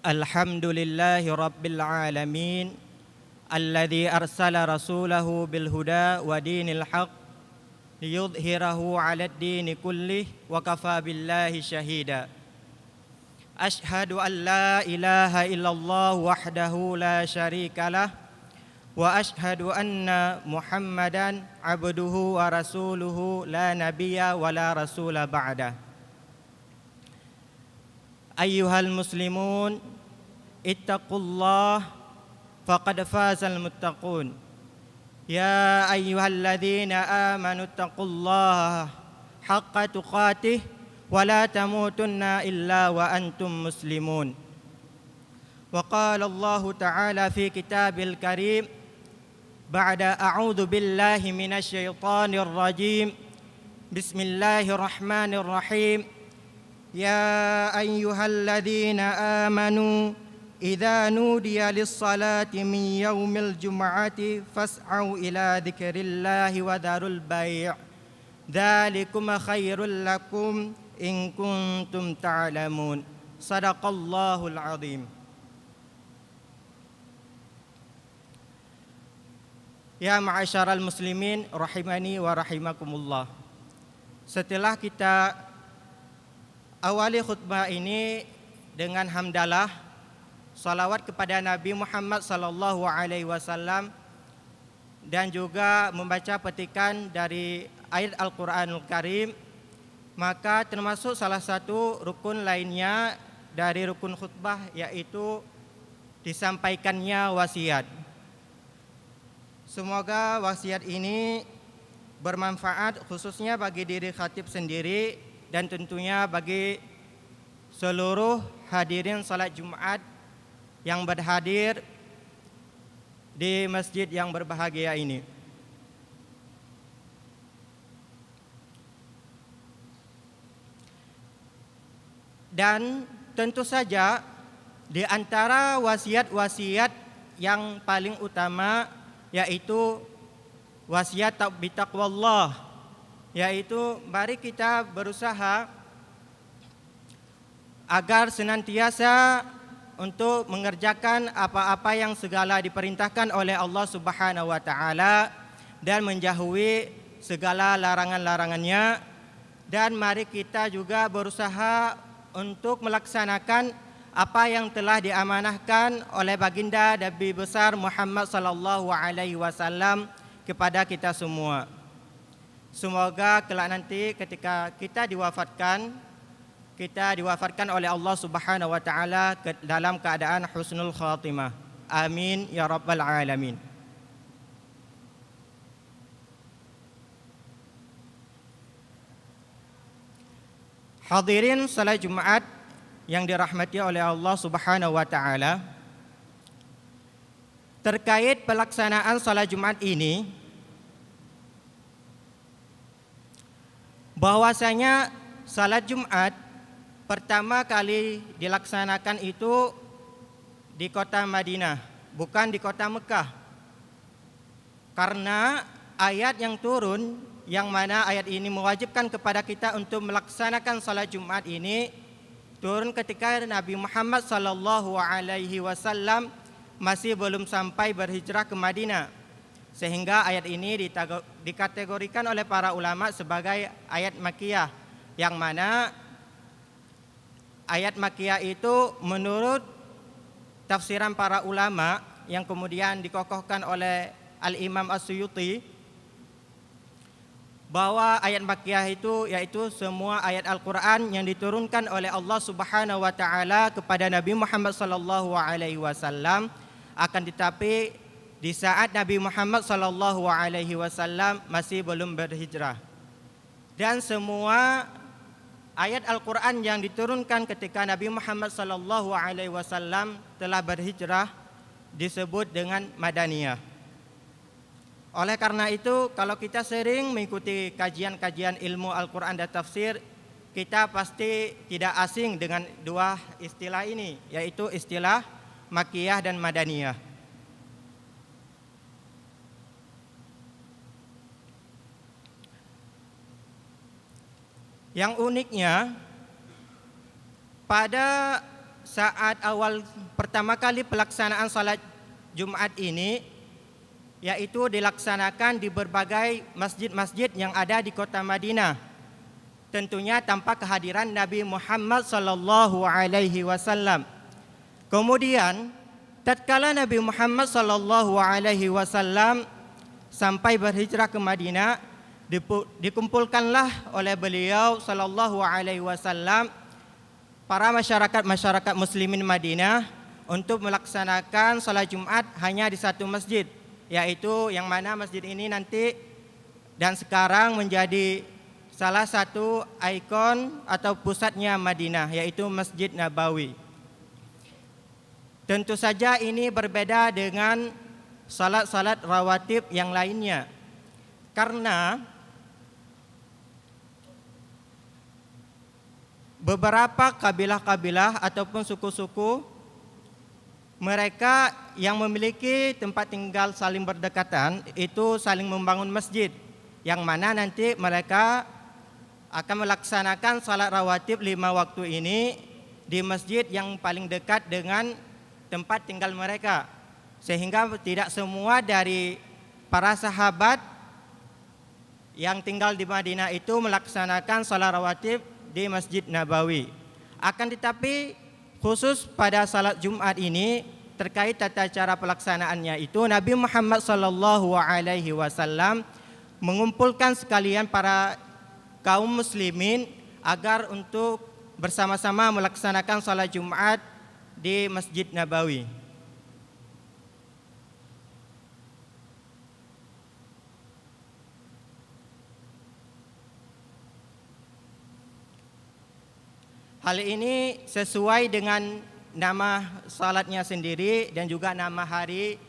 Alhamdulillahi Rabbil Alamin Alladhi arsala rasulahu bilhuda wa dinil haq liyudhhirahu ala ad-dini kullih wa kafa billahi syahida. Ashhadu an la ilaha illallah wahdahu la syarika lah wa ashhadu anna Muhammadan abduhu wa rasuluhu la nabiyya wa la rasula ba'dah. Ayyuhal muslimun ittaqullah faqad fazal muttaqun. Ya ayyuhalladzina amanu ittaqullaha haqqa tuqatih wa la tamutunna illa wa antum muslimun. Wa qala Allah ta'ala fi kitabil karim ba'da a'udzu billahi minasy syaithanir rajim. Bismillahirrahmanirrahim. Ya ayyuhalladzina amanu idza nudiya lis-salati min yaumil jum'ati fas'au ila dzikrillahi wa dharul bai'. Dzalikum khairul lakum in kuntum ta'lamun. Shadaqallahul azim. Ya ma'asyaral muslimin rahimani wa rahimakumullah. Setelah kita awali khutbah ini dengan hamdalah, salawat kepada Nabi Muhammad sallallahu alaihi wasallam, dan juga membaca petikan dari ayat Al-Qur'anul Karim, maka termasuk salah satu rukun lainnya dari rukun khutbah, yaitu disampaikannya wasiat. Semoga wasiat ini bermanfaat khususnya bagi diri khatib sendiri dan tentunya bagi seluruh hadirin salat Jumat yang berhadir di masjid yang berbahagia ini. Dan tentu saja di antara wasiat-wasiat yang paling utama yaitu wasiat bitaqwallah, yaitu mari kita berusaha agar senantiasa untuk mengerjakan apa-apa yang segala diperintahkan oleh Allah Subhanahu wa taala dan menjauhi segala larangan-larangannya, dan mari kita juga berusaha untuk melaksanakan apa yang telah diamanahkan oleh baginda Nabi besar Muhammad sallallahu alaihi wasallam kepada kita semua. Semoga kelak nanti ketika kita diwafatkan oleh Allah Subhanahu wa taala dalam keadaan husnul khatimah. Amin ya rabbal alamin. Hadirin salat Jumat yang dirahmati oleh Allah Subhanahu wa taala, terkait pelaksanaan salat Jumat ini, bahwasanya salat Jumat pertama kali dilaksanakan itu di kota Madinah, bukan di kota Mekah. Karena ayat yang turun, yang mana ayat ini mewajibkan kepada kita untuk melaksanakan salat Jumat ini, turun ketika Nabi Muhammad sallallahu alaihi wasallam masih belum sampai berhijrah ke Madinah. Sehingga ayat ini dikategorikan oleh para ulama sebagai ayat Makkiyah, yang mana ayat Makkiyah itu menurut tafsiran para ulama yang kemudian dikokohkan oleh Al-Imam As-Suyuti, bahwa ayat Makkiyah itu yaitu semua ayat Al-Quran yang diturunkan oleh Allah Subhanahu wa taala kepada Nabi Muhammad sallallahu alaihi wasallam, akan tetapi di saat Nabi Muhammad sallallahu alaihi wasallam masih belum berhijrah. Dan semua ayat Al-Quran yang diturunkan ketika Nabi Muhammad sallallahu alaihi wasallam telah berhijrah disebut dengan Madaniyah. Oleh karena itu, kalau kita sering mengikuti kajian-kajian ilmu Al-Quran dan tafsir, kita pasti tidak asing dengan dua istilah ini, yaitu istilah Makkiyah dan Madaniyah. Yang uniknya, pada saat awal pertama kali pelaksanaan salat Jumat ini, yaitu dilaksanakan di berbagai masjid-masjid yang ada di kota Madinah. Tentunya tanpa kehadiran Nabi Muhammad sallallahu alaihi wasallam. Kemudian tatkala Nabi Muhammad sallallahu alaihi wasallam sampai berhijrah ke Madinah, dikumpulkanlah oleh beliau sallallahu alaihi wasallam para masyarakat muslimin Madinah untuk melaksanakan salat Jumat hanya di satu masjid, yaitu yang mana masjid ini nanti dan sekarang menjadi salah satu ikon atau pusatnya Madinah, yaitu Masjid Nabawi. Tentu saja ini berbeda dengan salat-salat rawatib yang lainnya, karena beberapa kabilah-kabilah ataupun suku-suku mereka yang memiliki tempat tinggal saling berdekatan itu saling membangun masjid, yang mana nanti mereka akan melaksanakan salat rawatib 5 waktu ini di masjid yang paling dekat dengan tempat tinggal mereka, sehingga tidak semua dari para sahabat yang tinggal di Madinah itu melaksanakan salat rawatib di Masjid Nabawi. Akan tetapi khusus pada salat Jumat ini terkait tata cara pelaksanaannya itu Nabi Muhammad sallallahu alaihi wasallam mengumpulkan sekalian para kaum muslimin agar untuk bersama-sama melaksanakan salat Jumat di Masjid Nabawi. Hal ini sesuai dengan nama salatnya sendiri dan juga nama hari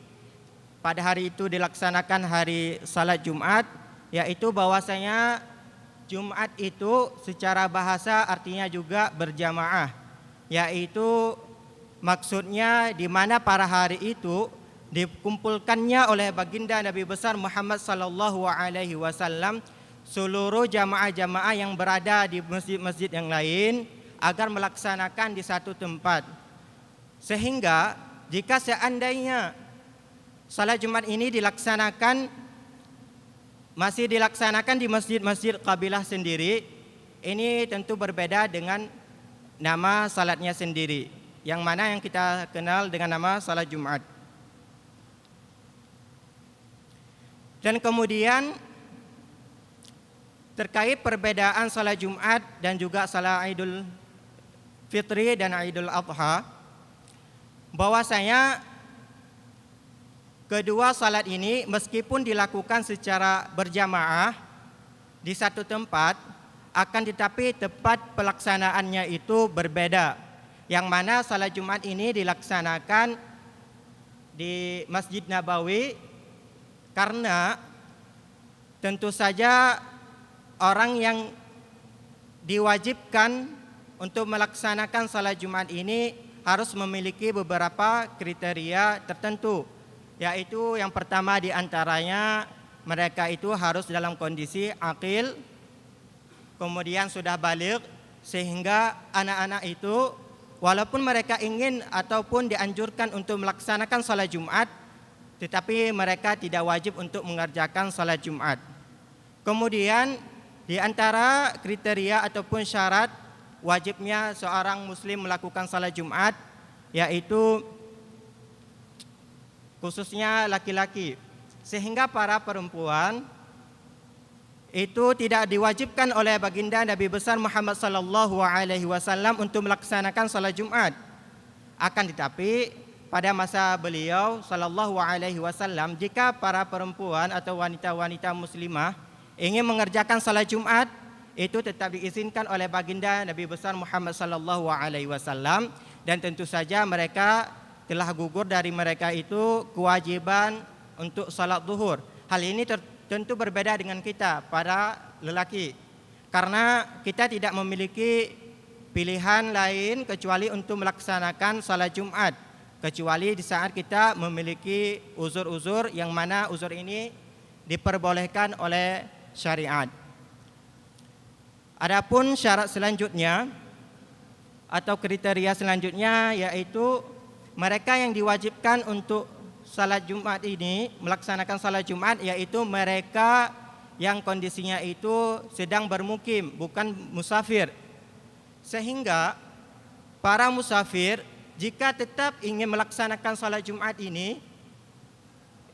pada hari itu dilaksanakan hari salat Jumat, yaitu bahwasanya Jumat itu secara bahasa artinya juga berjamaah, yaitu maksudnya di mana para hari itu dikumpulkannya oleh baginda Nabi besar Muhammad sallallahu alaihi wasallam seluruh jamaah-jamaah yang berada di masjid-masjid yang lain agar melaksanakan di satu tempat. Sehingga jika seandainya salat Jumat ini masih dilaksanakan di masjid-masjid kabilah sendiri, ini tentu berbeda dengan nama salatnya sendiri, yang mana yang kita kenal dengan nama salat Jumat. Dan kemudian terkait perbedaan salat Jumat dan juga salat Idul Fitri dan Idul Adha, bahwasanya kedua salat ini meskipun dilakukan secara berjamaah di satu tempat, akan tetapi tempat pelaksanaannya itu berbeda. Yang mana salat Jumat ini dilaksanakan di Masjid Nabawi karena tentu saja orang yang diwajibkan untuk melaksanakan salat Jumat ini harus memiliki beberapa kriteria tertentu, yaitu yang pertama di antaranya mereka itu harus dalam kondisi aqil, kemudian sudah baligh, sehingga anak-anak itu walaupun mereka ingin ataupun dianjurkan untuk melaksanakan salat Jumat, tetapi mereka tidak wajib untuk mengerjakan salat Jumat. Kemudian di antara kriteria ataupun syarat wajibnya seorang muslim melakukan salat Jumat, yaitu khususnya laki-laki, sehingga para perempuan itu tidak diwajibkan oleh baginda Nabi besar Muhammad sallallahu alaihi wasallam untuk melaksanakan salat Jumat. Akan tetapi pada masa beliau sallallahu alaihi wasallam, jika para perempuan atau wanita-wanita muslimah ingin mengerjakan salat Jumat, itu tetap diizinkan oleh baginda Nabi besar Muhammad sallallahu alaihi wasallam, dan tentu saja mereka telah gugur dari mereka itu kewajiban untuk salat zuhur. Hal ini tentu berbeda dengan kita para lelaki, karena kita tidak memiliki pilihan lain kecuali untuk melaksanakan salat Jumat, kecuali di saat kita memiliki uzur-uzur yang mana uzur ini diperbolehkan oleh syariat. Adapun syarat selanjutnya atau kriteria selanjutnya yaitu mereka yang diwajibkan untuk salat Jumat ini, melaksanakan salat Jumat, yaitu mereka yang kondisinya itu sedang bermukim, bukan musafir. Sehingga para musafir jika tetap ingin melaksanakan salat Jumat ini,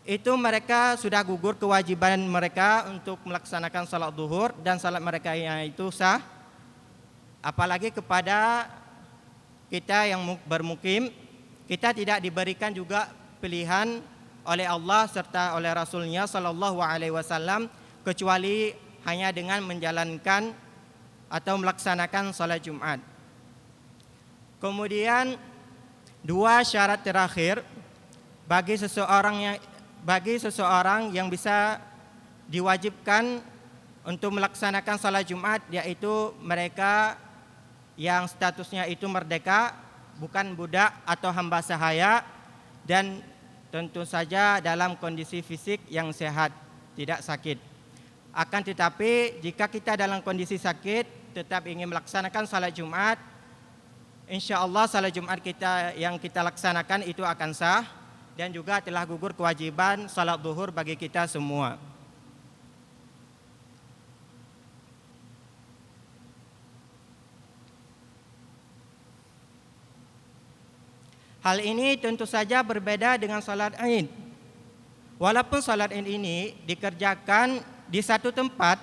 itu mereka sudah gugur kewajiban mereka untuk melaksanakan salat zuhur dan salat mereka yang itu sah. Apalagi kepada kita yang bermukim, kita tidak diberikan juga pilihan oleh Allah serta oleh Rasulnya Sallallahu Alaihi Wasallam kecuali hanya dengan menjalankan atau melaksanakan salat Jumat. Kemudian dua syarat terakhir bagi seseorang yang bisa diwajibkan untuk melaksanakan salat Jumat, yaitu mereka yang statusnya itu merdeka, bukan budak atau hamba sahaya, dan tentu saja dalam kondisi fisik yang sehat, tidak sakit. Akan tetapi jika kita dalam kondisi sakit tetap ingin melaksanakan salat Jumat, insya Allah salat Jumat kita yang kita laksanakan itu akan sah dan juga telah gugur kewajiban salat zuhur bagi kita semua. Hal ini tentu saja berbeda dengan salat Id. Walaupun salat Id ini dikerjakan di satu tempat,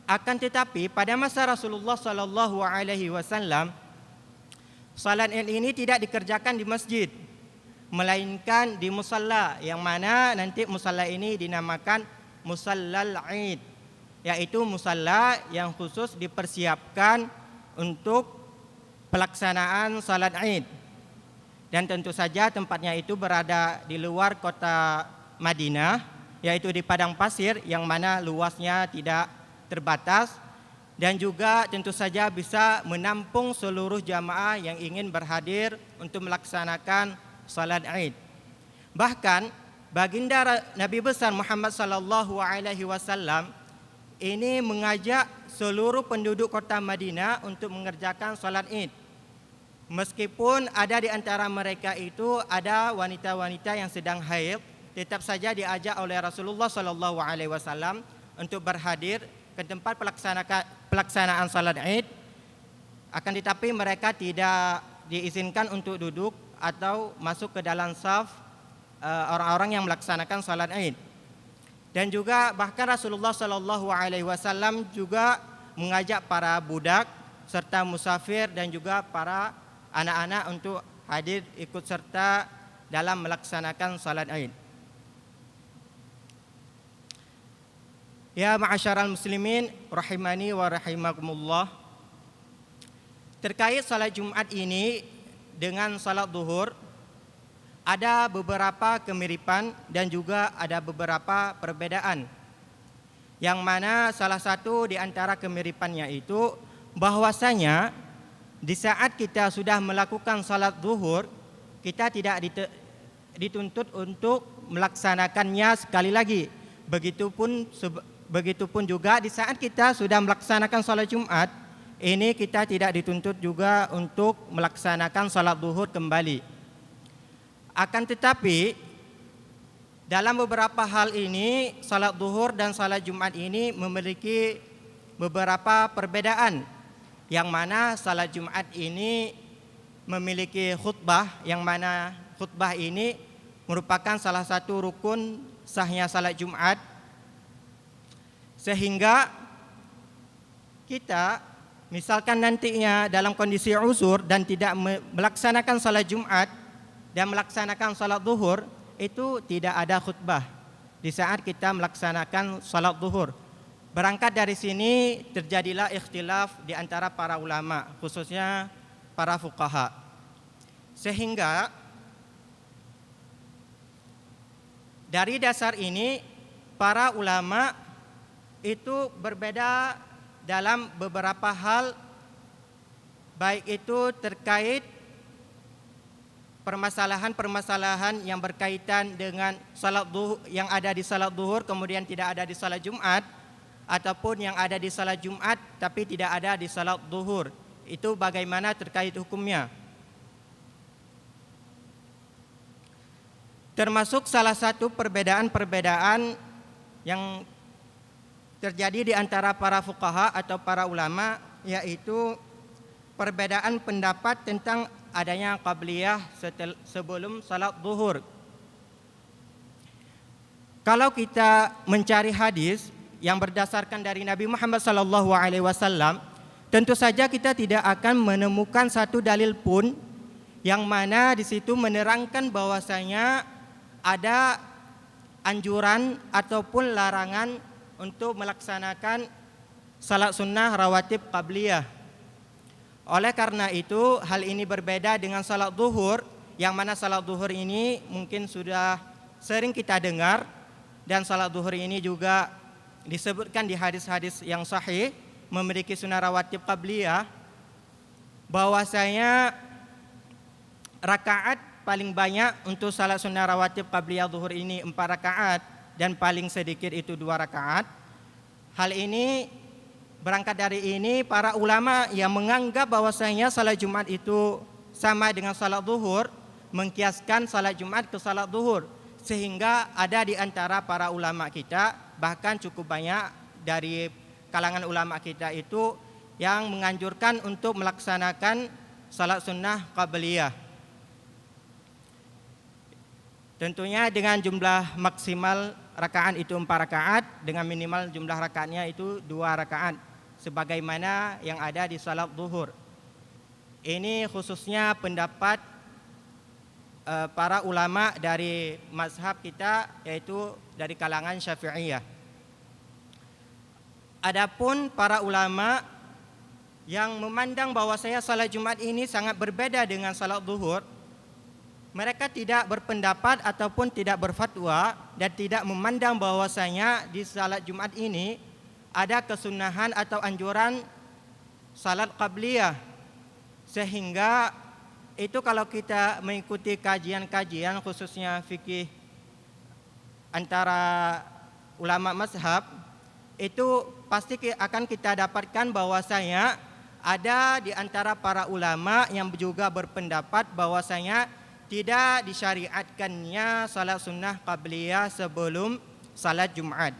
akan tetapi pada masa Rasulullah sallallahu alaihi wasallam salat Id ini tidak dikerjakan di masjid, melainkan di musalla, yang mana nanti musalla ini dinamakan musallal Id, yaitu musalla yang khusus dipersiapkan untuk pelaksanaan salat Id. Dan tentu saja tempatnya itu berada di luar kota Madinah, yaitu di padang pasir yang mana luasnya tidak terbatas dan juga tentu saja bisa menampung seluruh jamaah yang ingin berhadir untuk melaksanakan salat Id. Bahkan baginda Nabi besar Muhammad sallallahu alaihi wasallam ini mengajak seluruh penduduk kota Madinah untuk mengerjakan salat Id. Meskipun ada di antara mereka itu ada wanita-wanita yang sedang haid, tetap saja diajak oleh Rasulullah sallallahu alaihi wasallam untuk berhadir ke tempat pelaksanaan salat Id. Akan tetapi mereka tidak diizinkan untuk duduk atau masuk ke dalam saf orang-orang yang melaksanakan salat Id. Dan juga bahkan Rasulullah sallallahu alaihi wasallam juga mengajak para budak serta musafir dan juga para anak-anak untuk hadir ikut serta dalam melaksanakan salat Id. Ya ma'asyaral muslimin rahimani wa rahimakumullah. Terkait salat Jumat ini dengan salat zuhur, ada beberapa kemiripan dan juga ada beberapa perbedaan. Yang mana salah satu di antara kemiripannya itu bahwasanya di saat kita sudah melakukan salat zuhur, kita tidak dituntut untuk melaksanakannya sekali lagi. Begitupun juga di saat kita sudah melaksanakan salat Jumat, ini kita tidak dituntut juga untuk melaksanakan salat zuhur kembali. Akan tetapi dalam beberapa hal ini salat zuhur dan salat Jumat ini memiliki beberapa perbedaan, yang mana salat Jumat ini memiliki khutbah, yang mana khutbah ini merupakan salah satu rukun sahnya salat Jumat, sehingga kita misalkan nantinya dalam kondisi uzur dan tidak melaksanakan salat Jumat dan melaksanakan salat zuhur, itu tidak ada khutbah di saat kita melaksanakan salat zuhur. Berangkat dari sini terjadilah ikhtilaf di antara para ulama, khususnya para fuqaha. Sehingga dari dasar ini para ulama itu berbeda dalam beberapa hal, baik itu terkait permasalahan-permasalahan yang berkaitan dengan salat zuhur yang ada di salat zuhur kemudian tidak ada di salat Jumat, ataupun yang ada di salat Jumat tapi tidak ada di salat zuhur. Itu bagaimana terkait hukumnya. Termasuk salah satu perbedaan-perbedaan yang terjadi di antara para fuqaha atau para ulama, yaitu perbedaan pendapat tentang adanya qabliyah sebelum salat zuhur. Kalau kita mencari hadis yang berdasarkan dari Nabi Muhammad SAW, tentu saja kita tidak akan menemukan satu dalil pun yang mana di situ menerangkan bahwasanya ada anjuran ataupun larangan untuk melaksanakan salat sunnah rawatib qabliyah. Oleh karena itu, hal ini berbeda dengan salat zuhur, yang mana salat zuhur ini mungkin sudah sering kita dengar, dan salat zuhur ini juga disebutkan di hadis-hadis yang sahih memiliki sunnah rawatib qabliyah, bahwasanya rakaat paling banyak untuk salat sunnah rawatib qabliyah zuhur ini 4 rakaat dan paling sedikit itu 2 rakaat. Hal ini berangkat dari ini para ulama yang menganggap bahwasanya salat Jumat itu sama dengan salat zuhur mengkiaskan salat Jumat ke salat zuhur, sehingga ada di antara para ulama kita, bahkan cukup banyak dari kalangan ulama kita itu yang menganjurkan untuk melaksanakan salat sunnah qabliyah. Tentunya dengan jumlah maksimal rakaat itu 4 rakaat, dengan minimal jumlah rakaatnya itu 2 rakaat, sebagaimana yang ada di salat zuhur. Ini khususnya pendapat para ulama dari mazhab kita, yaitu dari kalangan Syafi'iyah. Adapun para ulama yang memandang bahwasanya salat Jumat ini sangat berbeda dengan salat zuhur, mereka tidak berpendapat ataupun tidak berfatwa dan tidak memandang bahwasanya di salat Jumat ini ada kesunahan atau anjuran salat qabliyah. Sehingga itu kalau kita mengikuti kajian-kajian khususnya fikih antara ulama mazhab, itu pasti akan kita dapatkan bahwasanya ada di antara para ulama yang juga berpendapat bahwasanya tidak disyariatkannya salat sunnah qabliyah sebelum salat Jumat.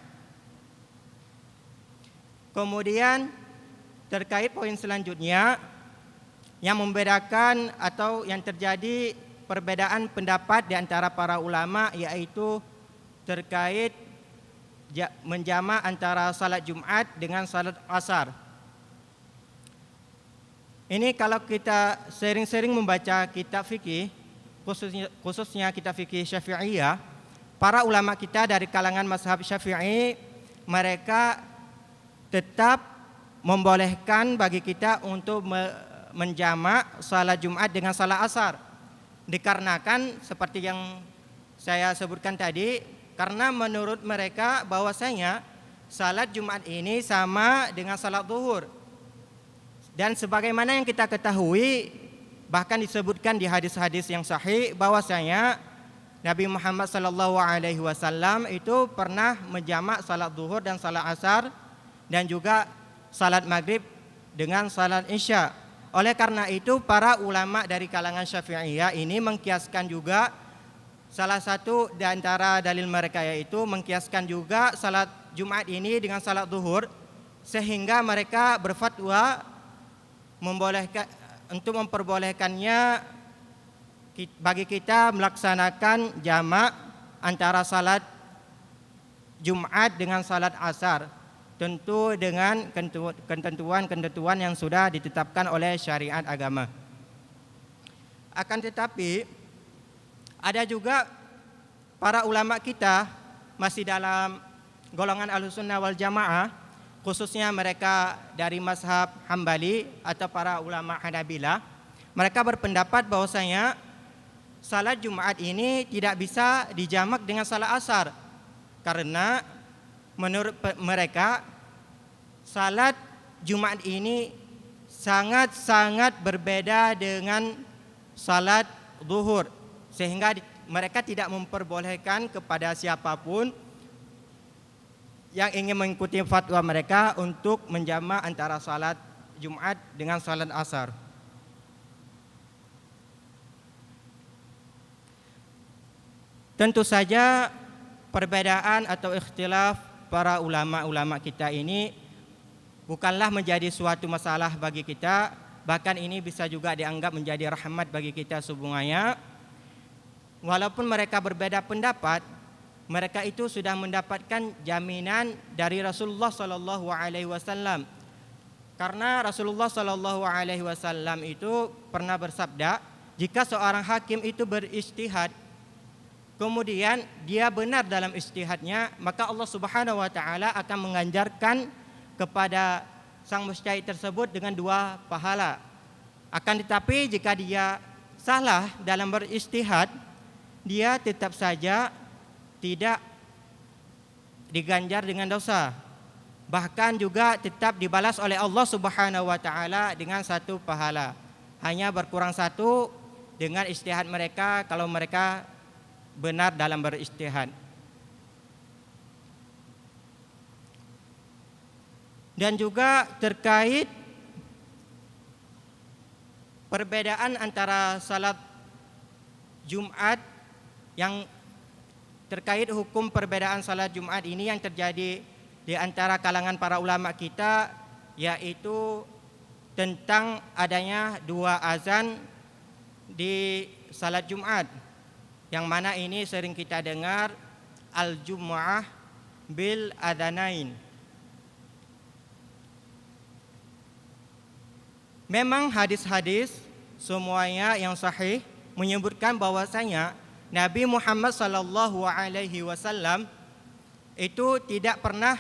Kemudian terkait poin selanjutnya yang membedakan atau yang terjadi perbedaan pendapat di antara para ulama, yaitu terkait menjamak antara salat Jumat dengan salat Asar. Ini kalau kita sering-sering membaca kitab fikih, khususnya kitab fikih Syafi'iyah, para ulama kita dari kalangan mazhab Syafi'i, mereka tetap membolehkan bagi kita untuk menjamak salat Jumat dengan salat Asar. Dikarenakan seperti yang saya sebutkan tadi, karena menurut mereka bahwasanya salat Jumat ini sama dengan salat zuhur. Dan sebagaimana yang kita ketahui, bahkan disebutkan di hadis-hadis yang sahih bahwasanya Nabi Muhammad SAW itu pernah menjamak salat zuhur dan salat asar, dan juga salat maghrib dengan salat isya. Oleh karena itu para ulama dari kalangan Syafi'iyah ini mengkiaskan juga, salah satu di antara dalil mereka yaitu mengkiaskan juga salat Jumat ini dengan salat zuhur, sehingga mereka berfatwa untuk memperbolehkannya bagi kita melaksanakan jamak antara salat Jumat dengan salat asar, tentu dengan ketentuan-ketentuan yang sudah ditetapkan oleh syariat agama. Akan tetapi ada juga para ulama kita masih dalam golongan Ahlussunnah wal Jamaah, khususnya mereka dari mazhab Hambali atau para ulama Hanabilah, mereka berpendapat bahwasanya salat Jumat ini tidak bisa dijamak dengan salat asar, karena menurut mereka salat Jumat ini sangat-sangat berbeda dengan salat zuhur, sehingga mereka tidak memperbolehkan kepada siapapun yang ingin mengikuti fatwa mereka untuk menjamak antara salat Jumat dengan salat asar. Tentu saja perbedaan atau ikhtilaf para ulama-ulama kita ini bukanlah menjadi suatu masalah bagi kita, bahkan ini bisa juga dianggap menjadi rahmat bagi kita semuanya. Walaupun mereka berbeda pendapat, mereka itu sudah mendapatkan jaminan dari Rasulullah sallallahu alaihi wasallam. Karena Rasulullah sallallahu alaihi wasallam itu pernah bersabda, jika seorang hakim itu berijtihad kemudian dia benar dalam ijtihadnya, maka Allah Subhanahu wa taala akan menganjarkan kepada sang mujtahid tersebut dengan 2 pahala. Akan tetapi jika dia salah dalam berijtihad, dia tetap saja tidak diganjar dengan dosa. Bahkan juga tetap dibalas oleh Allah Subhanahu wa taala dengan 1 pahala. Hanya berkurang 1 dengan ijtihad mereka kalau mereka benar dalam berijtihad. Dan juga terkait perbedaan antara salat Jumat, yang terkait hukum perbedaan salat Jumat ini yang terjadi di antara kalangan para ulama kita, yaitu tentang adanya 2 azan di salat Jumat, yang mana ini sering kita dengar al-jumu'ah bil adanain. Memang hadis-hadis semuanya yang sahih menyebutkan bahwasanya Nabi Muhammad sallallahu alaihi wasallam itu tidak pernah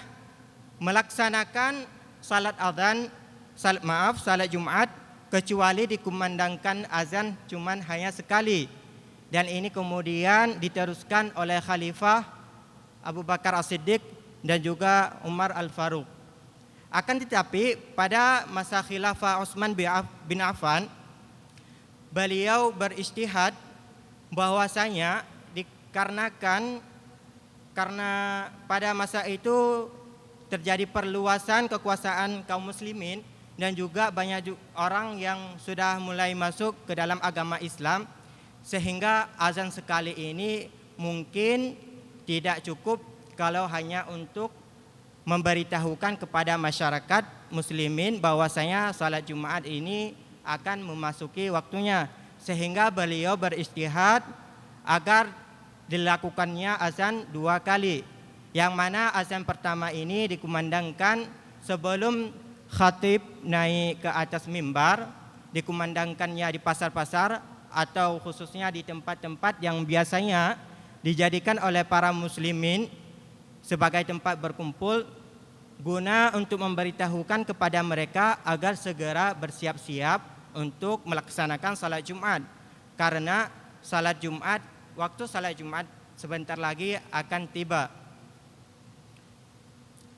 melaksanakan salat Jumat kecuali dikumandangkan azan cuman hanya sekali. Dan ini kemudian diteruskan oleh Khalifah Abu Bakar As-Siddiq dan juga Umar Al-Faruq. Akan tetapi pada masa Khilafah Utsman bin Affan, beliau berijtihad bahwasanya dikarenakan karena pada masa itu terjadi perluasan kekuasaan kaum muslimin dan juga banyak orang yang sudah mulai masuk ke dalam agama Islam, sehingga azan sekali ini mungkin tidak cukup kalau hanya untuk memberitahukan kepada masyarakat muslimin bahwasanya salat Jumat ini akan memasuki waktunya, sehingga beliau berijtihad agar dilakukannya azan 2 kali, yang mana azan pertama ini dikumandangkan sebelum khatib naik ke atas mimbar, dikumandangkannya di pasar-pasar atau khususnya di tempat-tempat yang biasanya dijadikan oleh para muslimin sebagai tempat berkumpul, guna untuk memberitahukan kepada mereka agar segera bersiap-siap untuk melaksanakan salat Jumat. Karena waktu salat Jumat sebentar lagi akan tiba.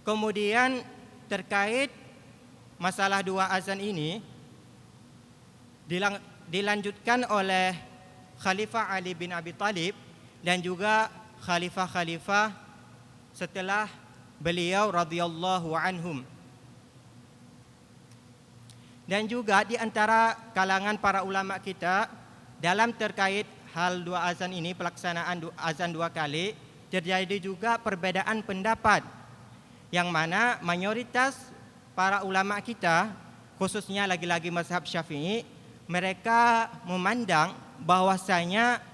Kemudian terkait masalah 2 azan ini dilanjutkan oleh Khalifah Ali bin Abi Thalib dan juga khalifah-khalifah setelah beliau radhiyallahu anhum. Dan juga di antara kalangan para ulama kita dalam terkait hal 2 azan ini, pelaksanaan azan 2 kali, terjadi juga perbedaan pendapat, yang mana mayoritas para ulama kita, khususnya lagi-lagi mazhab Syafi'i, mereka memandang bahwasanya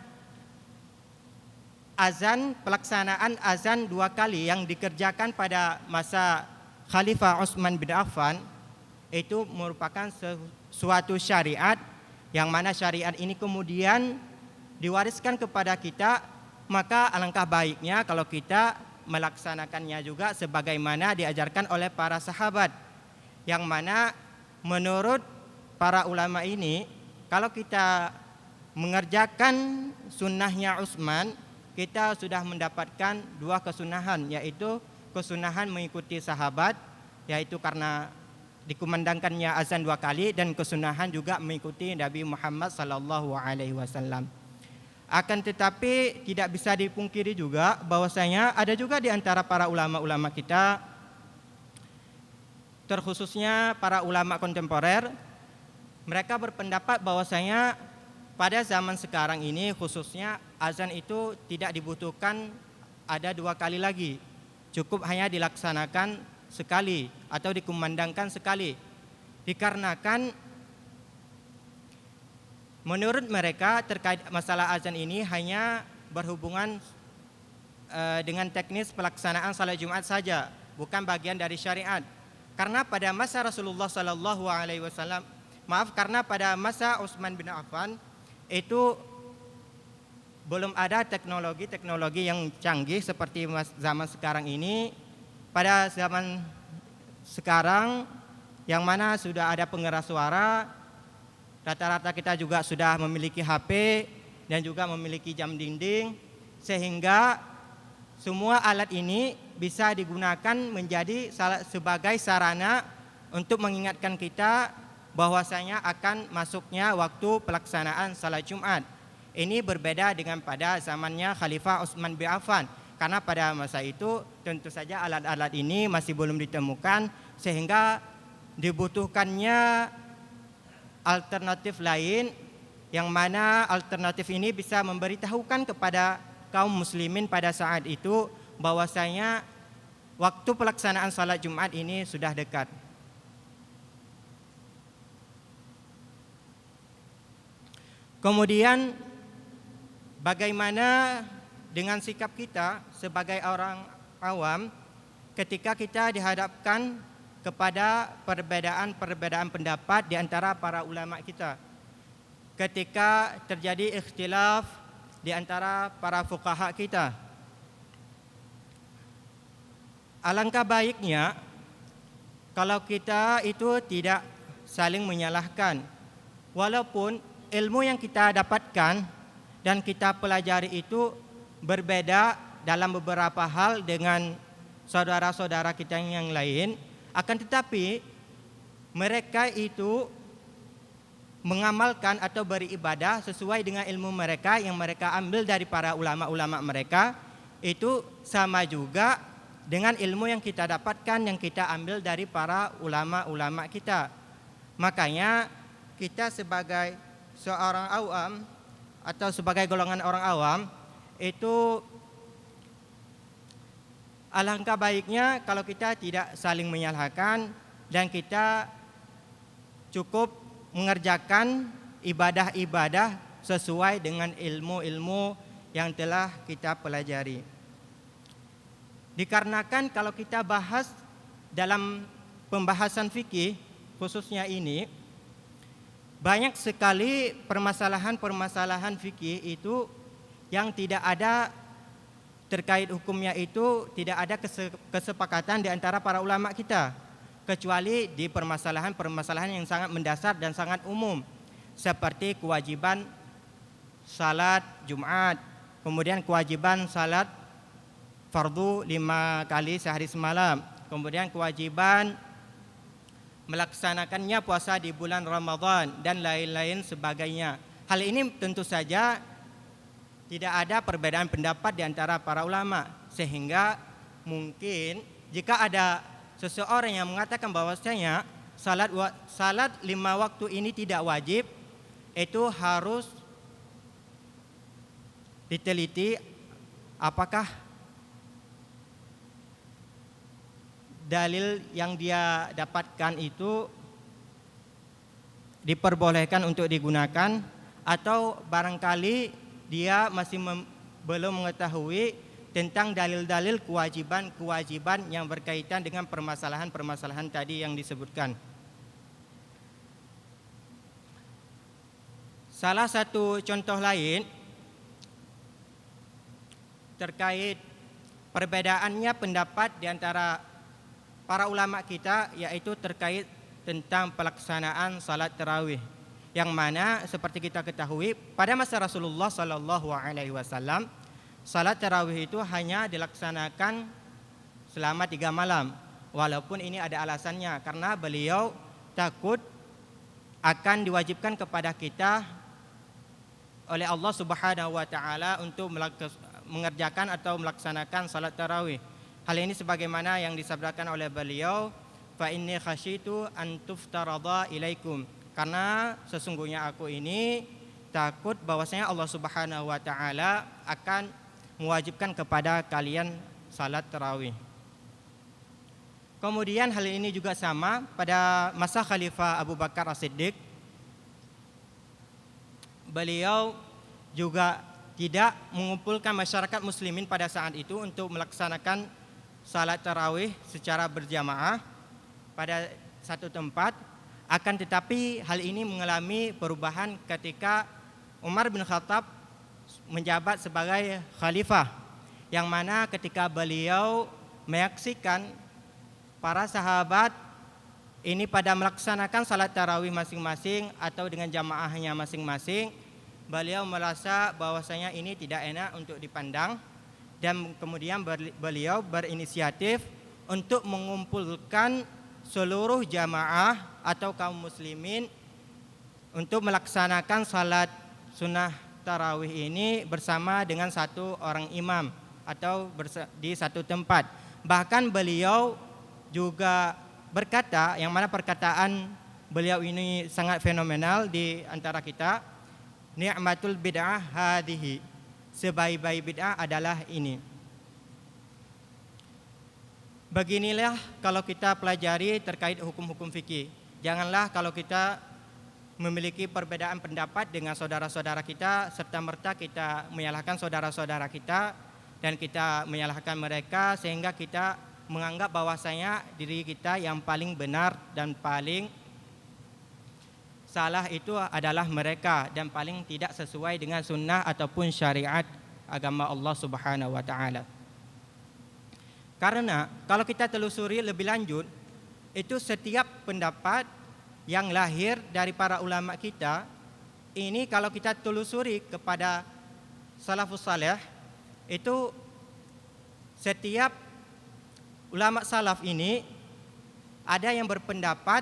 pelaksanaan azan 2 kali yang dikerjakan pada masa Khalifah Utsman bin Affan itu merupakan suatu syariat, yang mana syariat ini kemudian diwariskan kepada kita, maka alangkah baiknya kalau kita melaksanakannya juga sebagaimana diajarkan oleh para sahabat, yang mana menurut para ulama ini, kalau kita mengerjakan sunnahnya Utsman, kita sudah mendapatkan 2 kesunahan, yaitu kesunahan mengikuti sahabat, yaitu karena dikumandangkannya azan 2 kali, dan kesunahan juga mengikuti Nabi Muhammad sallallahu alaihi wasallam. Akan tetapi tidak bisa dipungkiri juga bahwasanya ada juga di antara para ulama-ulama kita terkhususnya para ulama kontemporer, mereka berpendapat bahwasanya pada zaman sekarang ini khususnya azan itu tidak dibutuhkan ada 2 kali lagi. Cukup hanya dilaksanakan sekali atau dikumandangkan sekali. Dikarenakan menurut mereka terkait masalah azan ini hanya berhubungan dengan teknis pelaksanaan salat Jumat saja, bukan bagian dari syariat. Karena pada masa Rasulullah Sallallahu Alaihi Wasallam, karena pada masa Utsman bin Affan itu belum ada teknologi yang canggih seperti zaman sekarang ini. Pada zaman sekarang yang mana sudah ada pengeras suara, rata-rata kita juga sudah memiliki HP dan juga memiliki jam dinding, sehingga semua alat ini bisa digunakan menjadi sebagai sarana untuk mengingatkan kita bahwasanya akan masuknya waktu pelaksanaan salat Jumat. Ini berbeda dengan pada zamannya Khalifah Utsman bin Affan, karena pada masa itu tentu saja alat-alat ini masih belum ditemukan, sehingga dibutuhkannya alternatif lain, yang mana alternatif ini bisa memberitahukan kepada kaum muslimin pada saat itu bahwasanya waktu pelaksanaan salat Jumat ini sudah dekat. Kemudian bagaimana dengan sikap kita sebagai orang awam ketika kita dihadapkan kepada perbedaan pendapat di antara para ulama kita? Ketika terjadi ikhtilaf di antara para fuqaha kita, alangkah baiknya kalau kita itu tidak saling menyalahkan, walaupun ilmu yang kita dapatkan dan kita pelajari itu berbeda dalam beberapa hal dengan saudara-saudara kita yang lain, akan tetapi mereka itu mengamalkan atau beribadah sesuai dengan ilmu mereka yang mereka ambil dari para ulama-ulama mereka, itu sama juga dengan ilmu yang kita dapatkan, yang kita ambil dari para ulama-ulama kita. Makanya kita sebagai seorang awam atau sebagai golongan orang awam itu alangkah baiknya kalau kita tidak saling menyalahkan dan kita cukup mengerjakan ibadah-ibadah sesuai dengan ilmu-ilmu yang telah kita pelajari. Dikarenakan kalau kita bahas dalam pembahasan fikih khususnya ini, banyak sekali permasalahan-permasalahan fikih itu yang tidak ada terkait hukumnya, itu tidak ada kesepakatan di antara para ulama kita, kecuali di permasalahan-permasalahan yang sangat mendasar dan sangat umum, seperti kewajiban salat Jumat, kemudian kewajiban salat fardu 5 kali sehari semalam, kemudian kewajiban melaksanakannya puasa di bulan Ramadan dan lain-lain sebagainya. Hal ini tentu saja tidak ada perbedaan pendapat di antara para ulama, sehingga mungkin jika ada seseorang yang mengatakan bahwasanya salat 5 waktu ini tidak wajib, itu harus diteliti apakah dalil yang dia dapatkan itu diperbolehkan untuk digunakan, atau barangkali dia masih belum mengetahui tentang dalil-dalil kewajiban-kewajiban yang berkaitan dengan permasalahan-permasalahan tadi yang disebutkan. Salah satu contoh lain terkait perbedaannya pendapat di antara para ulama kita, yaitu terkait tentang pelaksanaan salat tarawih, yang mana seperti kita ketahui pada masa Rasulullah Sallallahu Alaihi Wasallam salat tarawih itu hanya dilaksanakan selama 3 malam, walaupun ini ada alasannya, karena beliau takut akan diwajibkan kepada kita oleh Allah Subhanahu Wa Taala untuk mengerjakan atau melaksanakan salat tarawih. Hal ini sebagaimana yang disabdakan oleh beliau, fa inni khasyitu an tuftarada ilaikum, karena sesungguhnya aku ini takut bahwasanya Allah Subhanahu wa taala akan mewajibkan kepada kalian salat tarawih. Kemudian hal ini juga sama pada masa Khalifah Abu Bakar As-Siddiq. Beliau juga tidak mengumpulkan masyarakat muslimin pada saat itu untuk melaksanakan salat tarawih secara berjamaah pada satu tempat. Akan tetapi hal ini mengalami perubahan ketika Umar bin Khattab menjabat sebagai khalifah, yang mana ketika beliau menyaksikan para sahabat ini pada melaksanakan salat tarawih masing-masing atau dengan jamaahnya masing-masing, beliau merasa bahwasanya ini tidak enak untuk dipandang, dan kemudian beliau berinisiatif untuk mengumpulkan seluruh jamaah atau kaum muslimin untuk melaksanakan salat sunnah tarawih ini bersama dengan satu orang imam atau di satu tempat. Bahkan beliau juga berkata, yang mana perkataan beliau ini sangat fenomenal di antara kita, ni'matul bid'ah hadhihi, sebaik-baik bid'ah adalah ini. Beginilah kalau kita pelajari terkait hukum-hukum fikih. Janganlah kalau kita memiliki perbedaan pendapat dengan saudara-saudara kita serta-merta kita menyalahkan saudara-saudara kita dan kita menyalahkan mereka sehingga kita menganggap bahwasanya diri kita yang paling benar dan paling salah itu adalah mereka dan paling tidak sesuai dengan sunnah ataupun syariat agama Allah Subhanahu wa taala. Karena kalau kita telusuri lebih lanjut, itu setiap pendapat yang lahir dari para ulama kita ini, kalau kita telusuri kepada salafus saleh, itu setiap ulama salaf ini ada yang berpendapat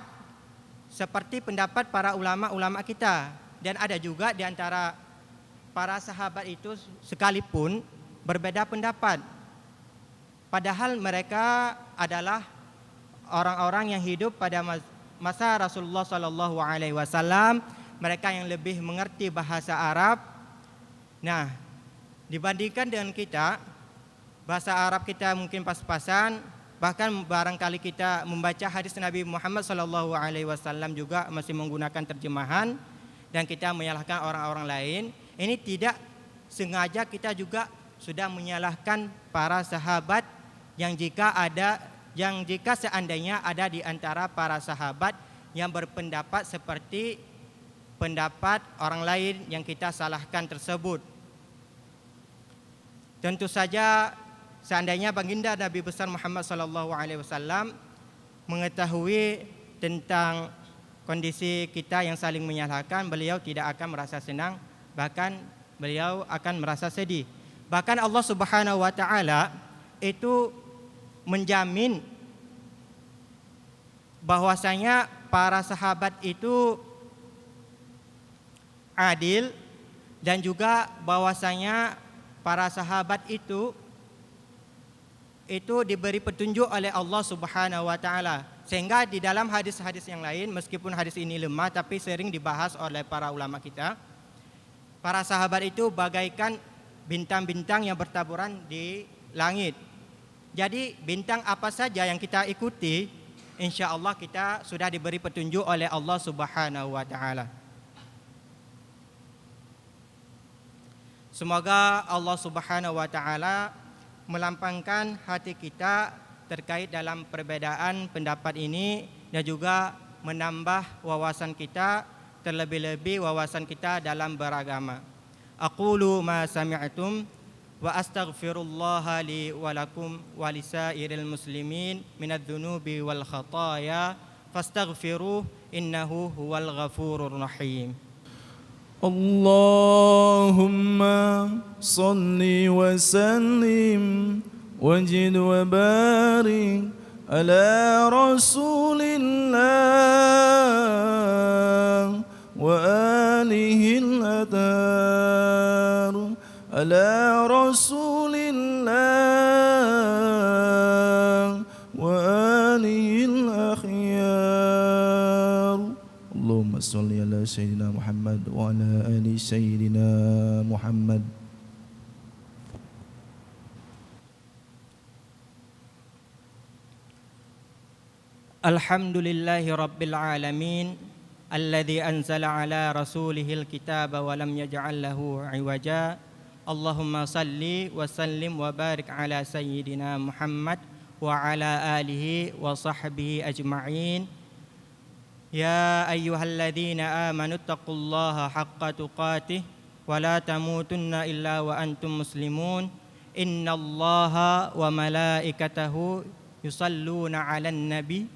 seperti pendapat para ulama-ulama kita, dan ada juga di antara para sahabat itu sekalipun berbeda pendapat. Padahal mereka adalah orang-orang yang hidup pada masa Rasulullah sallallahu alaihi wasallam, mereka yang lebih mengerti bahasa Arab. Nah, dibandingkan dengan kita, bahasa Arab kita mungkin pas-pasan, bahkan barangkali kita membaca hadis Nabi Muhammad sallallahu alaihi wasallam juga masih menggunakan terjemahan dan kita menyalahkan orang-orang lain. Ini tidak sengaja kita juga sudah menyalahkan para sahabat yang jika seandainya ada di antara para sahabat yang berpendapat seperti pendapat orang lain yang kita salahkan tersebut. Tentu saja seandainya baginda Nabi besar Muhammad sallallahu alaihi wasallam mengetahui tentang kondisi kita yang saling menyalahkan, beliau tidak akan merasa senang, bahkan beliau akan merasa sedih. Bahkan Allah Subhanahu wa taala itu menjamin bahwasanya para sahabat itu adil, dan juga bahwasanya para sahabat itu diberi petunjuk oleh Allah Subhanahu wa taala. Sehingga di dalam hadis-hadis yang lain, meskipun hadis ini lemah tapi sering dibahas oleh para ulama kita, para sahabat itu bagaikan bintang-bintang yang bertaburan di langit. Jadi bintang apa saja yang kita ikuti, insya Allah kita sudah diberi petunjuk oleh Allah Subhanahu wa taala. Semoga Allah Subhanahu wa taala melampangkan hati kita terkait dalam perbedaan pendapat ini, dan juga menambah wawasan kita, terlebih-lebih wawasan kita dalam beragama. Aqulu ma sami'tum wa astaghfirullaha li wa lakum wa lisairil muslimin minadz-dzunubi wal khataaya fastaghfiruh innahu huwal ghafurur rahim. Allahumma salli wa sallim wajid wa barik ala rasulillah wa alihi al-adhar ala rasulillah wa alihi al-akhir. اللهم صل على سيدنا محمد وعلى آل سيدنا محمد. Alhamdulillahi Rabbil Alamin Alladhi anzala ala rasulihil kitaba wa lam yaj'al lahu iwaja. Allahumma salli wa sallim wa barik ala sayyidina Muhammad wa ala alihi wa sahbihi ajma'in. Ya ayyuhalladzina amanu taqullaha haqqa tuqatih wa la tamutunna illa wa antum muslimun. Innallaha wa malaikatahu yusalluna 'alan nabi.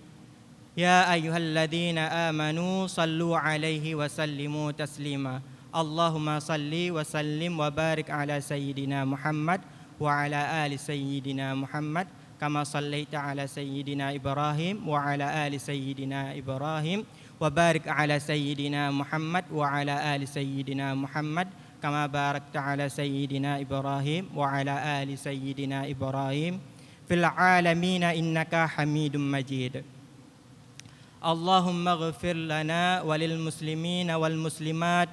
Ya ayyuhalladzina amanu sallu alaihi wa sallimu taslima. Allahumma salli wa sallim wa barik ala sayyidina Muhammad wa ala ali sayyidina Muhammad kama sallaita ala sayyidina Ibrahim wa ala ali sayyidina Ibrahim wa barik ala sayyidina Muhammad wa ala ali sayyidina Muhammad kama barakta ala sayyidina Ibrahim wa ala ali sayyidina Ibrahim fil alamin innaka Hamidum Majid. Allahumma ghfir lana walil muslimina wal muslimat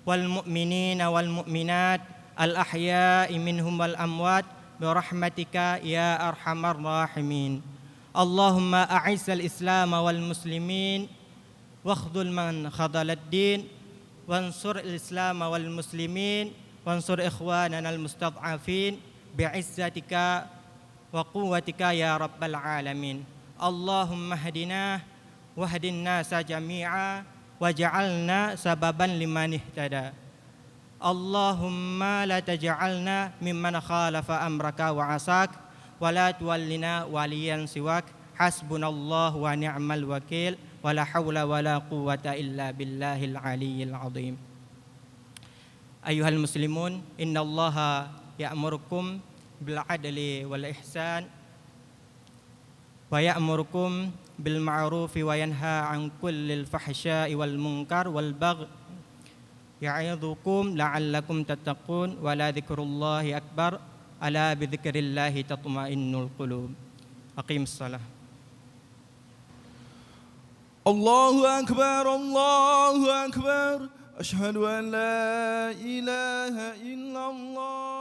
wal mu'minina wal mu'minat al ahya'i minhum wal amwat birahmatika ya arhamar rahimin. Allahumma a'izzal islam wal muslimin wakhdhul man khadhalad din wansur al-islam wal muslimin wansur ikhwanana al mustad'afin bi'izzatika wa quwwatika ya rabbal alamin. Allahumma hadina wahdin nasa jami'a waj'alna sababan liman ihtada. Allahumma la taj'alna mimman khalafa amraka wa asak wa la tuwallina waliyan siwak. Hasbunallahu wa ni'mal wakil wa la hawla wa la quwwata illa billahil aliyyil azim. Ayyuhal muslimun, innallaha ya'murukum bil adli wal ihsan wa ya'murukum bil ma'rufi wa yanha 'an kullil fahsya'i wal munkar wal baghi ya'idzukum la'allakum tattaqun wa la dzikrullahi akbar ala bi dzikrillahi tatma'innul qulub. Aqimus shalah. Allahu akbar, Allahu akbar. Asyhadu an la ilaha illallah.